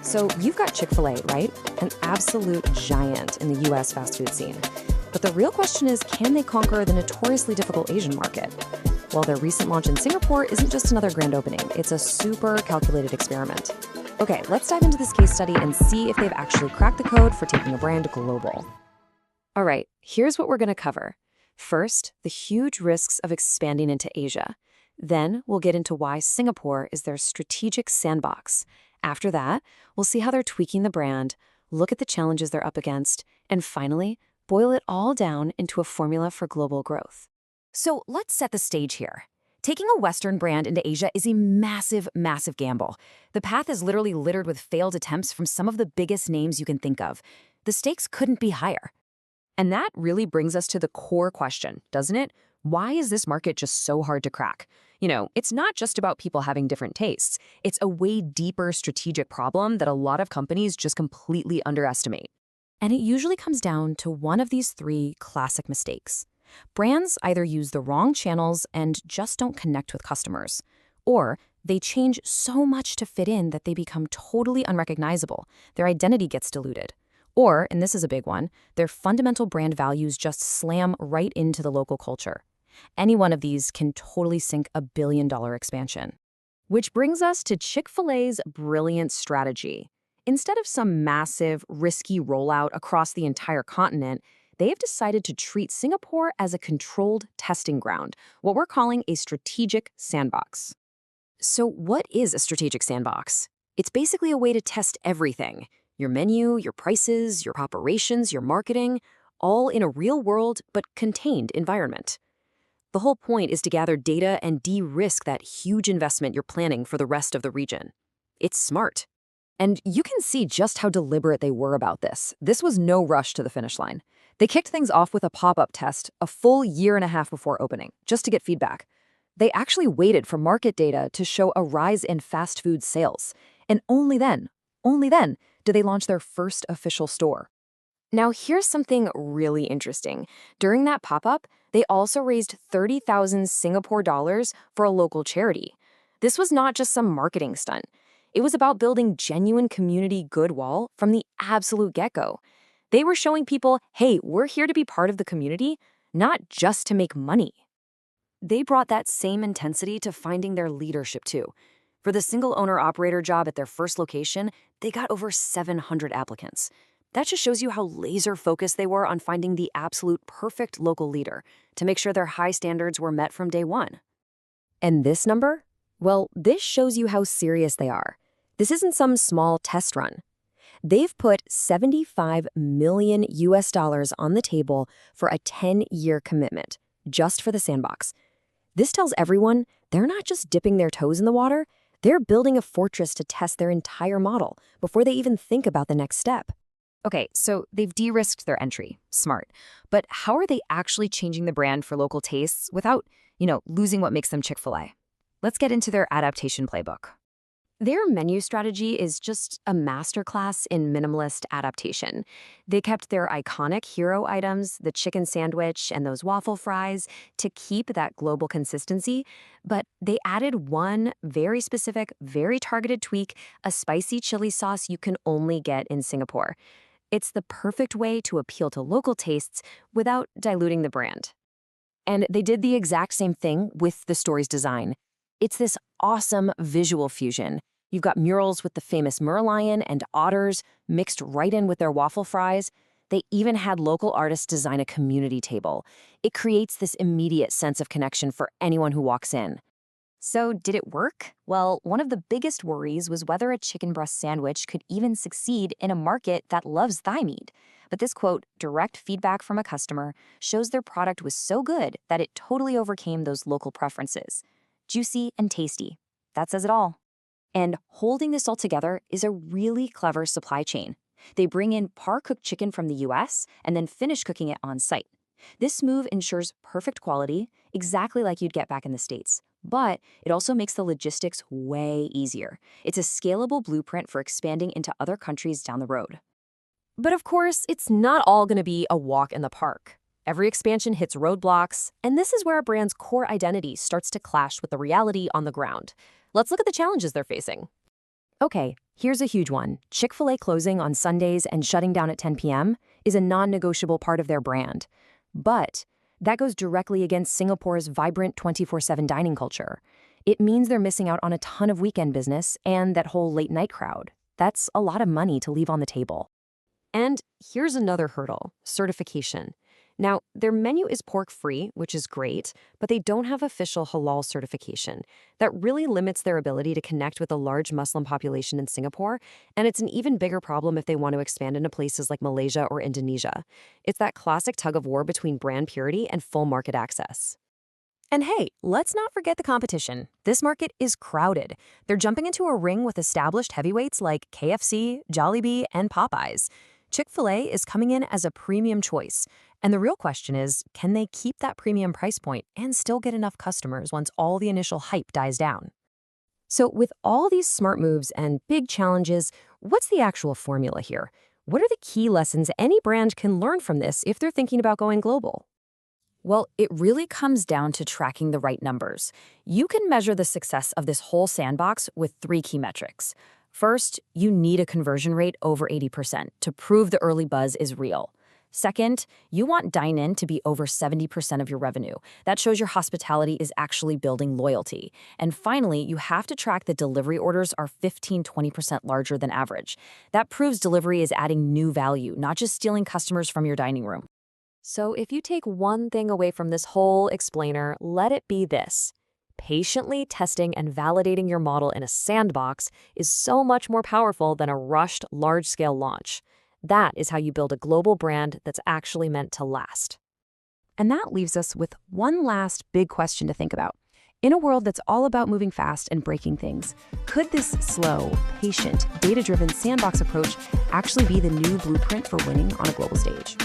So you've got Chick-fil-A, right? An absolute giant in the US fast food scene. But the real question is, can they conquer the notoriously difficult Asian market? Well, their recent launch in Singapore isn't just another grand opening. It's a super calculated experiment. Okay, let's dive into this case study and see if they've actually cracked the code for taking a brand global. All right, here's what we're going to cover. First, the huge risks of expanding into Asia. Then we'll get into why Singapore is their strategic sandbox. After that, we'll see how they're tweaking the brand, look at the challenges they're up against, and finally, boil it all down into a formula for global growth. So let's set the stage here. Taking a Western brand into Asia is a massive, massive gamble. The path is literally littered with failed attempts from some of the biggest names you can think of. The stakes couldn't be higher. And that really brings us to the core question, doesn't it? Why is this market just so hard to crack? It's not just about people having different tastes. It's a way deeper strategic problem that a lot of companies just completely underestimate. And it usually comes down to one of these three classic mistakes. Brands either use the wrong channels and just don't connect with customers, or they change so much to fit in that they become totally unrecognizable. Their identity gets diluted. Or, and this is a big one, their fundamental brand values just slam right into the local culture. Any one of these can totally sink a billion-dollar expansion. Which brings us to Chick-fil-A's brilliant strategy. Instead of some massive, risky rollout across the entire continent, they have decided to treat Singapore as a controlled testing ground, what we're calling a strategic sandbox. So what is a strategic sandbox? It's basically a way to test everything. Your menu, your prices, your operations, your marketing, all in a real-world but contained environment. The whole point is to gather data and de-risk that huge investment you're planning for the rest of the region. It's smart. And you can see just how deliberate they were about this. This was no rush to the finish line. They kicked things off with a pop-up test a full year and a half before opening, just to get feedback. They actually waited for market data to show a rise in fast food sales. And only then did they launch their first official store. Now, here's something really interesting. During that pop-up, they also raised 30,000 Singapore dollars for a local charity. This was not just some marketing stunt. It was about building genuine community goodwill from the absolute get-go. They were showing people, hey, we're here to be part of the community, not just to make money. They brought that same intensity to finding their leadership too. For the single owner-operator job at their first location, they got over 700 applicants. That just shows you how laser-focused they were on finding the absolute perfect local leader to make sure their high standards were met from day one. And this number? Well, this shows you how serious they are. This isn't some small test run. They've put $75 million on the table for a 10-year commitment, just for the sandbox. This tells everyone they're not just dipping their toes in the water, they're building a fortress to test their entire model before they even think about the next step. Okay, so they've de-risked their entry. Smart. But how are they actually changing the brand for local tastes without, losing what makes them Chick-fil-A? Let's get into their adaptation playbook. Their menu strategy is just a masterclass in minimalist adaptation. They kept their iconic hero items, the chicken sandwich and those waffle fries, to keep that global consistency, but they added one very specific, very targeted tweak, a spicy chili sauce you can only get in Singapore. It's the perfect way to appeal to local tastes without diluting the brand. And they did the exact same thing with the store's design. It's this awesome visual fusion. You've got murals with the famous merlion and otters mixed right in with their waffle fries. They even had local artists design a community table. It creates this immediate sense of connection for anyone who walks in. So did it work? Well, one of the biggest worries was whether a chicken breast sandwich could even succeed in a market that loves thigh meat. But this quote, direct feedback from a customer, shows their product was so good that it totally overcame those local preferences. Juicy and tasty. That says it all. And holding this all together is a really clever supply chain. They bring in par-cooked chicken from the US and then finish cooking it on site. This move ensures perfect quality, exactly like you'd get back in the States. But it also makes the logistics way easier. It's a scalable blueprint for expanding into other countries down the road. But of course, it's not all going to be a walk in the park. Every expansion hits roadblocks, and this is where a brand's core identity starts to clash with the reality on the ground. Let's look at the challenges they're facing. Okay, Here's a huge one. Chick-fil-A closing on Sundays and shutting down at 10 p.m. is a non-negotiable part of their brand. But that goes directly against Singapore's vibrant 24/7 dining culture. It means they're missing out on a ton of weekend business and that whole late-night crowd. That's a lot of money to leave on the table. And here's another hurdle, certification. Now, their menu is pork-free, which is great, but they don't have official halal certification. That really limits their ability to connect with a large Muslim population in Singapore, and it's an even bigger problem if they want to expand into places like Malaysia or Indonesia. It's that classic tug-of-war between brand purity and full market access. And hey, let's not forget the competition. This market is crowded. They're jumping into a ring with established heavyweights like KFC, Jollibee, and Popeyes. Chick-fil-A is coming in as a premium choice. And the real question is, can they keep that premium price point and still get enough customers once all the initial hype dies down? So with all these smart moves and big challenges, what's the actual formula here? What are the key lessons any brand can learn from this if they're thinking about going global? Well, it really comes down to tracking the right numbers. You can measure the success of this whole sandbox with 3 key metrics. First, you need a conversion rate over 80% to prove the early buzz is real. Second, you want dine-in to be over 70% of your revenue. That shows your hospitality is actually building loyalty. And finally, you have to track that delivery orders are 15–20% larger than average. That proves delivery is adding new value, not just stealing customers from your dining room. So if you take one thing away from this whole explainer, let it be this. Patiently testing and validating your model in a sandbox is so much more powerful than a rushed, large-scale launch. That is how you build a global brand that's actually meant to last. And that leaves us with one last big question to think about. In a world that's all about moving fast and breaking things, could this slow, patient, data-driven sandbox approach actually be the new blueprint for winning on a global stage?